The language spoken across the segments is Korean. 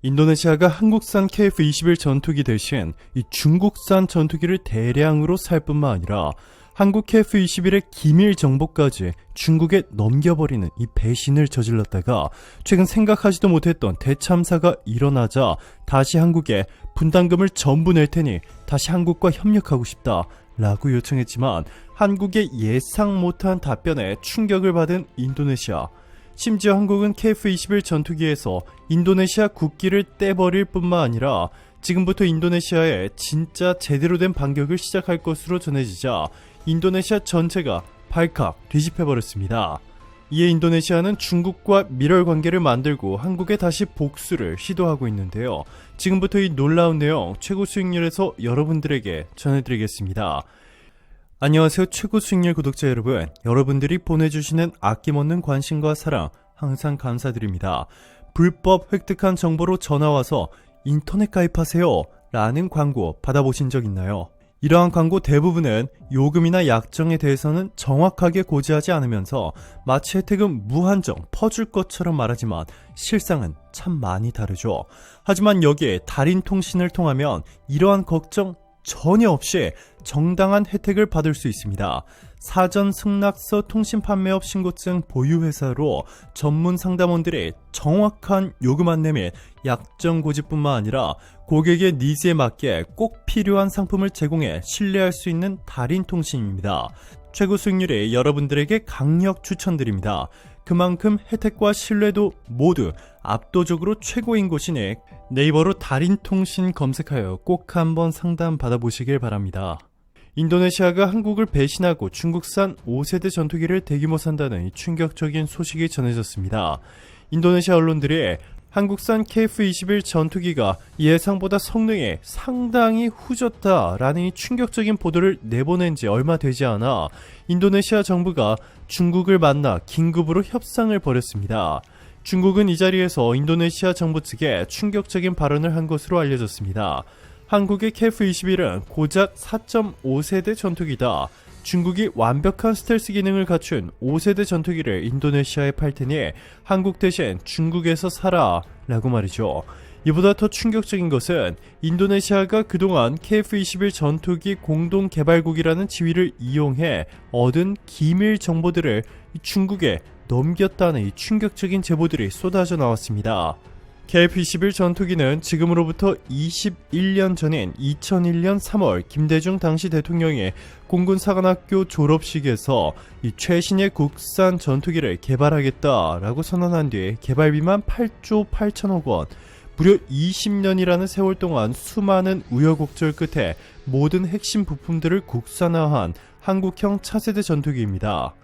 인도네시아가 한국산 KF-21 전투기 대신 이 중국산 전투기를 대량으로 살 뿐만 아니라 한국 KF-21의 기밀 정보까지 중국에 넘겨버리는 이 배신을 저질렀다가 최근 생각하지도 못했던 대참사가 일어나자 다시 한국에 분담금을 전부 낼 테니 다시 한국과 협력하고 싶다 라고 요청했지만 한국의 예상 못한 답변에 충격을 받은 인도네시아. 심지어 한국은 KF-21 전투기에서 인도네시아 국기를 떼버릴 뿐만 아니라 지금부터 인도네시아에 진짜 제대로 된 반격을 시작할 것으로 전해지자 인도네시아 전체가 발칵 뒤집혀버렸습니다. 이에 인도네시아는 중국과 밀월 관계를 만들고 한국에 다시 복수를 시도하고 있는데요. 지금부터 이 놀라운 내용 최고 수익률에서 여러분들에게 전해드리겠습니다. 안녕하세요. 최고 수익률 구독자 여러분. 여러분들이 보내주시는 아낌없는 관심과 사랑 항상 감사드립니다. 불법 획득한 정보로 전화와서 인터넷 가입하세요 라는 광고 받아보신 적 있나요? 이러한 광고 대부분은 요금이나 약정에 대해서는 정확하게 고지하지 않으면서 마치 혜택은 무한정 퍼줄 것처럼 말하지만 실상은 참 많이 다르죠. 하지만 여기에 달인 통신을 통하면 이러한 걱정 전혀 없이 정당한 혜택을 받을 수 있습니다. 사전 승낙서 통신 판매업 신고증 보유회사로 전문 상담원들의 정확한 요금 안내 및 약정 고지뿐만 아니라 고객의 니즈에 맞게 꼭 필요한 상품을 제공해 신뢰할 수 있는 달인 통신입니다. 최고 수익률에 여러분들에게 강력 추천드립니다. 그만큼 혜택과 신뢰도 모두 압도적으로 최고인 곳이니 네이버로 달인통신 검색하여 꼭 한번 상담 받아보시길 바랍니다. 인도네시아가 한국을 배신하고 중국산 5세대 전투기를 대규모 산다는 충격적인 소식이 전해졌습니다. 인도네시아 언론들이 한국산 KF-21 전투기가 예상보다 성능이 상당히 후졌다라는 충격적인 보도를 내보낸 지 얼마 되지 않아 인도네시아 정부가 중국을 만나 긴급으로 협상을 벌였습니다. 중국은 이 자리에서 인도네시아 정부 측에 충격적인 발언을 한 것으로 알려졌습니다. 한국의 KF-21은 고작 4.5세대 전투기다. 중국이 완벽한 스텔스 기능을 갖춘 5세대 전투기를 인도네시아에 팔 테니 한국 대신 중국에서 사라 라고 말이죠. 이보다 더 충격적인 것은 인도네시아가 그동안 KF-21 전투기 공동개발국이라는 지위를 이용해 얻은 기밀 정보들을 중국에 넘겼다는 이 충격적인 제보들이 쏟아져 나왔습니다. KF-21 전투기는 지금으로부터 21년 전인 2001년 3월 김대중 당시 대통령의 공군사관학교 졸업식에서 이 최신의 국산 전투기를 개발하겠다라고 선언한 뒤 개발비만 8조 8천억 원, 무려 20년이라는 세월 동안 수많은 우여곡절 끝에 모든 핵심 부품들을 국산화한 한국형 차세대 전투기입니다.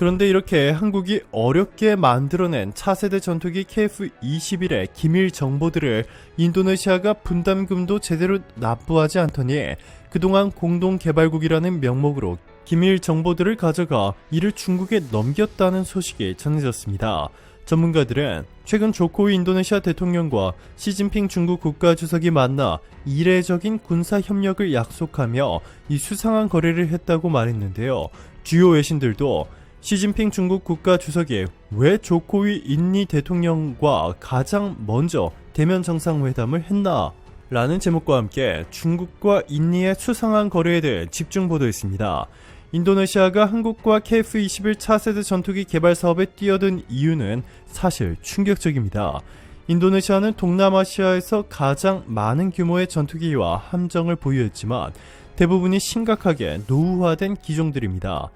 그런데 이렇게 한국이 어렵게 만들어낸 차세대 전투기 KF-21의 기밀 정보들을 인도네시아가 분담금도 제대로 납부하지 않더니 그동안 공동개발국이라는 명목으로 기밀 정보들을 가져가 이를 중국에 넘겼다는 소식이 전해졌습니다. 전문가들은 최근 조코위 인도네시아 대통령과 시진핑 중국 국가주석이 만나 이례적인 군사협력을 약속하며 이 수상한 거래를 했다고 말했는데요. 주요 외신들도 시진핑 중국 국가주석이 왜 조코위 인니 대통령과 가장 먼저 대면 정상회담을 했나? 라는 제목과 함께 중국과 인니의 수상한 거래에 대해 집중 보도했습니다. 인도네시아가 한국과 KF-21 차세대 전투기 개발 사업에 뛰어든 이유는 사실 충격적입니다. 인도네시아는 동남아시아에서 가장 많은 규모의 전투기와 함정을 보유했지만 대부분이 심각하게 노후화된 기종들입니다.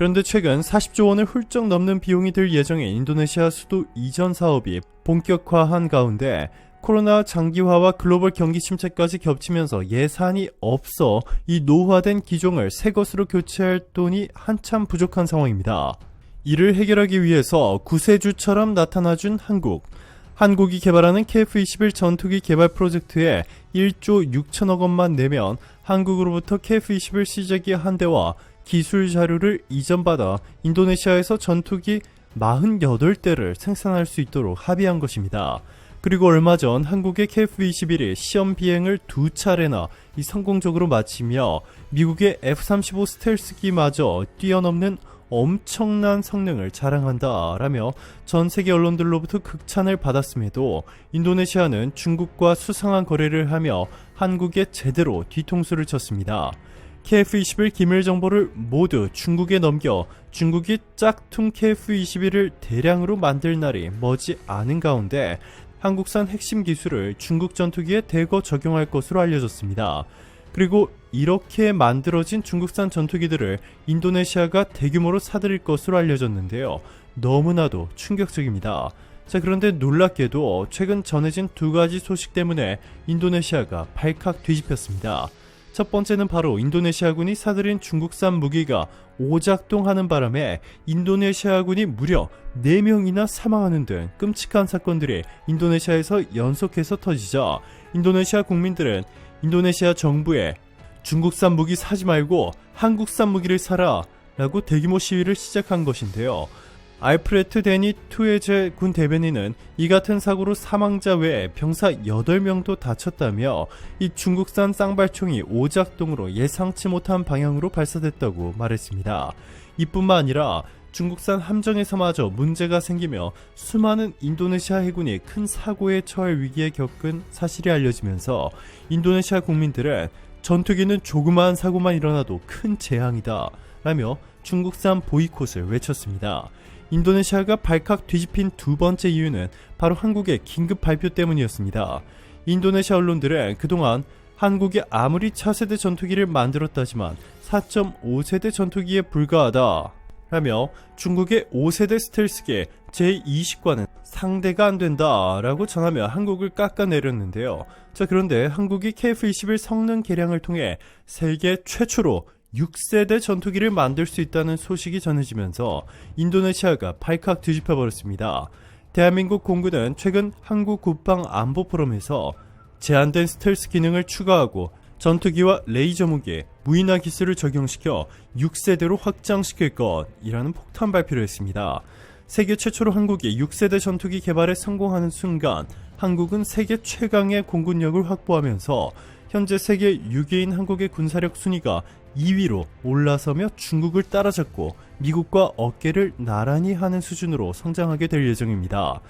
그런데 최근 40조 원을 훌쩍 넘는 비용이 들 예정인 인도네시아 수도 이전 사업이 본격화한 가운데 코로나 장기화와 글로벌 경기 침체까지 겹치면서 예산이 없어 이 노후화된 기종을 새 것으로 교체할 돈이 한참 부족한 상황입니다. 이를 해결하기 위해서 구세주처럼 나타나준 한국. 한국이 개발하는 KF-21 전투기 개발 프로젝트에 1조 6천억 원만 내면 한국으로부터 KF-21 시제기 한 대와 기술 자료를 이전받아 인도네시아에서 전투기 48대를 생산할 수 있도록 합의한 것입니다. 그리고 얼마 전 한국의 KF-21이 시험 비행을 2차례나 성공적으로 마치며 미국의 F-35 스텔스기마저 뛰어넘는 엄청난 성능을 자랑한다라며 전 세계 언론들로부터 극찬을 받았음에도 인도네시아는 중국과 수상한 거래를 하며 한국에 제대로 뒤통수를 쳤습니다. KF-21 기밀 정보를 모두 중국에 넘겨 중국이 짝퉁 KF-21을 대량으로 만들 날이 머지 않은 가운데 한국산 핵심 기술을 중국 전투기에 대거 적용할 것으로 알려졌습니다. 그리고 이렇게 만들어진 중국산 전투기들을 인도네시아가 대규모로 사들일 것으로 알려졌는데요. 너무나도 충격적입니다. 자, 그런데 놀랍게도 최근 전해진 두 가지 소식 때문에 인도네시아가 발칵 뒤집혔습니다. 첫 번째는 바로 인도네시아군이 사들인 중국산 무기가 오작동하는 바람에 인도네시아군이 무려 4명이나 사망하는 등 끔찍한 사건들이 인도네시아에서 연속해서 터지자 인도네시아 국민들은 인도네시아 정부에 중국산 무기 사지 말고 한국산 무기를 사라 라고 대규모 시위를 시작한 것인데요. 알프레트 데니 투에제 군 대변인은 이 같은 사고로 사망자 외에 병사 8명도 다쳤다며 이 중국산 쌍발총이 오작동으로 예상치 못한 방향으로 발사됐다고 말했습니다. 이뿐만 아니라 중국산 함정에서마저 문제가 생기며 수많은 인도네시아 해군이 큰 사고에 처할 위기에 겪은 사실이 알려지면서 인도네시아 국민들은 전투기는 조그마한 사고만 일어나도 큰 재앙이다 라며 중국산 보이콧을 외쳤습니다. 인도네시아가 발칵 뒤집힌 두 번째 이유는 바로 한국의 긴급 발표 때문이었습니다. 인도네시아 언론들은 그동안 한국이 아무리 차세대 전투기를 만들었다지만 4.5세대 전투기에 불과하다 라며 중국의 5세대 스텔스기 제20과는 상대가 안 된다 라고 전하며 한국을 깎아내렸는데요. 자, 그런데 한국이 KF-21 성능 개량을 통해 세계 최초로 6세대 전투기를 만들 수 있다는 소식이 전해지면서 인도네시아가 발칵 뒤집혀버렸습니다. 대한민국 공군은 최근 한국 국방 안보 포럼에서 제한된 스텔스 기능을 추가하고 전투기와 레이저 무기, 무인화 기술을 적용시켜 6세대로 확장시킬 것이라는 폭탄 발표를 했습니다. 세계 최초로 한국이 6세대 전투기 개발에 성공하는 순간 한국은 세계 최강의 공군력을 확보하면서 현재 세계 6위인 한국의 군사력 순위가 2위로 올라서며 중국을 따라잡고 미국과 어깨를 나란히 하는 수준으로 성장하게 될 예정입니다.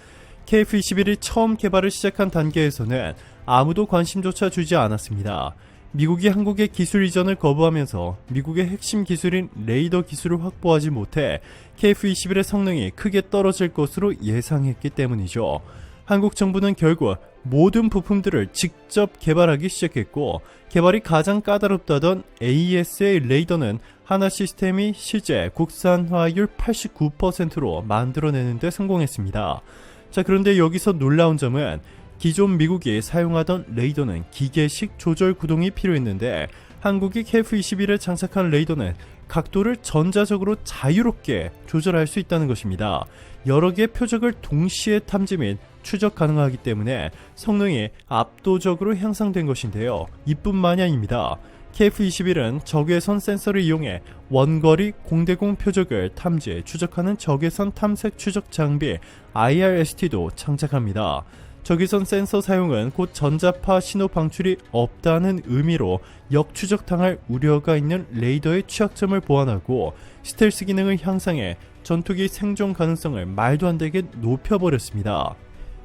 KF-21이 처음 개발을 시작한 단계에서는 아무도 관심조차 주지 않았습니다. 미국이 한국의 기술 이전을 거부하면서 미국의 핵심 기술인 레이더 기술을 확보하지 못해 KF-21의 성능이 크게 떨어질 것으로 예상했기 때문이죠. 한국 정부는 결국 모든 부품들을 직접 개발하기 시작했고 개발이 가장 까다롭다던 AES의 레이더는 하나 시스템이 실제 국산화율 89%로 만들어내는 데 성공했습니다. 자, 그런데 여기서 놀라운 점은 기존 미국이 사용하던 레이더는 기계식 조절 구동이 필요했는데 한국이 KF-21에 장착한 레이더는 각도를 전자적으로 자유롭게 조절할 수 있다는 것입니다. 여러 개의 표적을 동시에 탐지 및 추적 가능하기 때문에 성능이 압도적으로 향상된 것인데요. 이뿐만이 아닙니다. KF-21은 적외선 센서를 이용해 원거리 공대공 표적을 탐지, 추적하는 적외선 탐색 추적 장비 IRST도 장착합니다. 적외선 센서 사용은 곧 전자파 신호 방출이 없다는 의미로 역추적당할 우려가 있는 레이더의 취약점을 보완하고 스텔스 기능을 향상해 전투기 생존 가능성을 말도 안 되게 높여버렸습니다.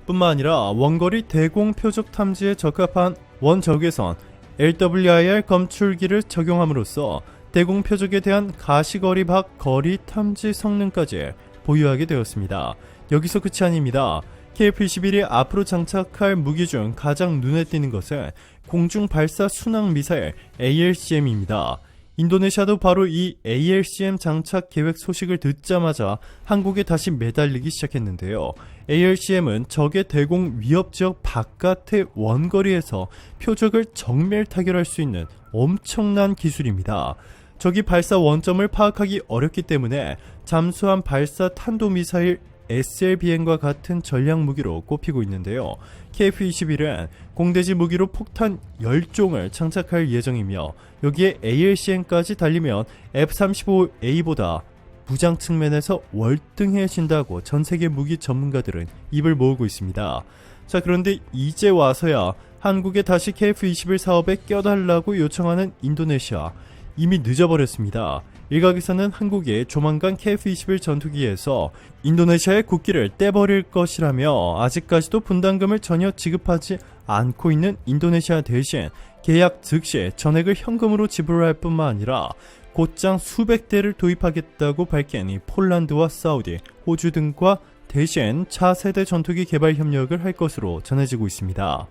뿐만 아니라 원거리 대공 표적 탐지에 적합한 원적외선 LWIR 검출기를 적용함으로써 대공 표적에 대한 가시거리 밖 거리 탐지 성능까지 보유하게 되었습니다. 여기서 끝이 아닙니다. KF-21이 앞으로 장착할 무기 중 가장 눈에 띄는 것은 공중 발사 순항 미사일 ALCM입니다. 인도네시아도 바로 이 ALCM 장착 계획 소식을 듣자마자 한국에 다시 매달리기 시작했는데요. ALCM은 적의 대공 위협 지역 바깥의 원거리에서 표적을 정밀 타결할 수 있는 엄청난 기술입니다. 적이 발사 원점을 파악하기 어렵기 때문에 잠수함 발사 탄도미사일 SLBM과 같은 전략 무기로 꼽히고 있는데요. KF-21은 공대지 무기로 폭탄 10종을 장착할 예정이며 여기에 ALCM까지 달리면 F-35A보다 무장 측면에서 월등해진다고 전세계 무기 전문가들은 입을 모으고 있습니다. 자, 그런데 이제 와서야 한국에 다시 KF-21 사업에 껴달라고 요청하는 인도네시아. 이미 늦어버렸습니다. 일각에서는 한국이 조만간 KF-21 전투기에서 인도네시아의 국기를 떼버릴 것이라며 아직까지도 분담금을 전혀 지급하지 않고 있는 인도네시아 대신 계약 즉시 전액을 현금으로 지불할 뿐만 아니라 곧장 수백 대를 도입하겠다고 밝힌 이 폴란드와 사우디, 호주 등과 대신 차세대 전투기 개발 협력을 할 것으로 전해지고 있습니다.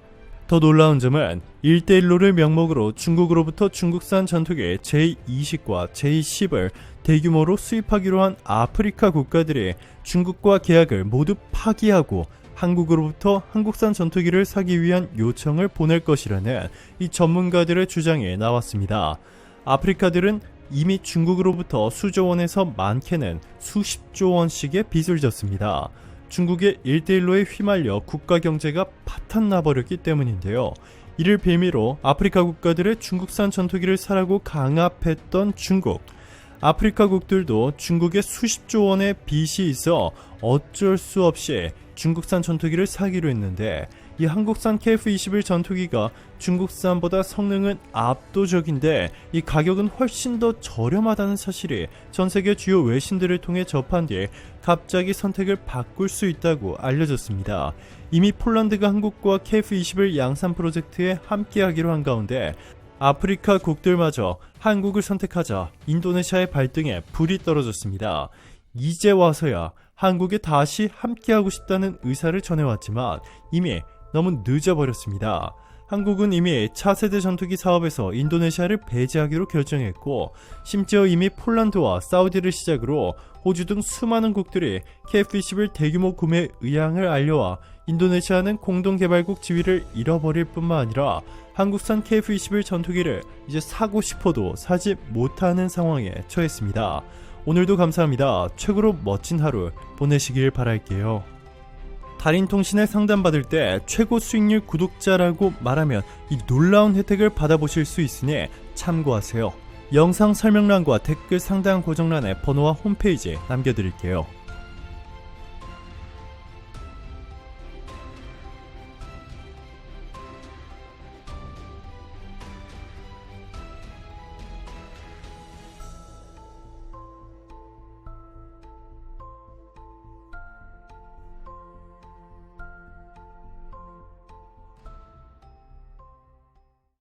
더 놀라운 점은 1대1로를 명목으로 중국으로부터 중국산 전투기 J-20과 J-10을 대규모로 수입하기로 한 아프리카 국가들이 중국과 계약을 모두 파기하고 한국으로부터 한국산 전투기를 사기 위한 요청을 보낼 것이라는 이 전문가들의 주장이 나왔습니다. 아프리카들은 이미 중국으로부터 수조 원에서 많게는 수십조 원씩의 빚을 졌습니다. 중국의 1대1로에 휘말려 국가 경제가 파탄나버렸기 때문인데요. 이를 빌미로 아프리카 국가들의 중국산 전투기를 사라고 강압했던 중국. 아프리카국들도 중국에 수십조 원의 빚이 있어 어쩔 수 없이 중국산 전투기를 사기로 했는데 이 한국산 KF-21 전투기가 중국산보다 성능은 압도적인데 이 가격은 훨씬 더 저렴하다는 사실이 전세계 주요 외신들을 통해 접한 뒤 갑자기 선택을 바꿀 수 있다고 알려졌습니다. 이미 폴란드가 한국과 KF-21 양산 프로젝트에 함께하기로 한 가운데 아프리카 국들마저 한국을 선택하자 인도네시아의 발등에 불이 떨어졌습니다. 이제 와서야 한국에 다시 함께하고 싶다는 의사를 전해왔지만 이미 너무 늦어버렸습니다. 한국은 이미 차세대 전투기 사업에서 인도네시아를 배제하기로 결정했고 심지어 이미 폴란드와 사우디를 시작으로 호주 등 수많은 국들이 KF-21 대규모 구매 의향을 알려와 인도네시아는 공동개발국 지위를 잃어버릴 뿐만 아니라 한국산 KF-21 전투기를 이제 사고 싶어도 사지 못하는 상황에 처했습니다. 오늘도 감사합니다. 최고로 멋진 하루 보내시길 바랄게요. 달인통신에 상담받을 때 최고 수익률 구독자라고 말하면 이 놀라운 혜택을 받아보실 수 있으니 참고하세요. 영상 설명란과 댓글 상단 고정란에 번호와 홈페이지 남겨드릴게요.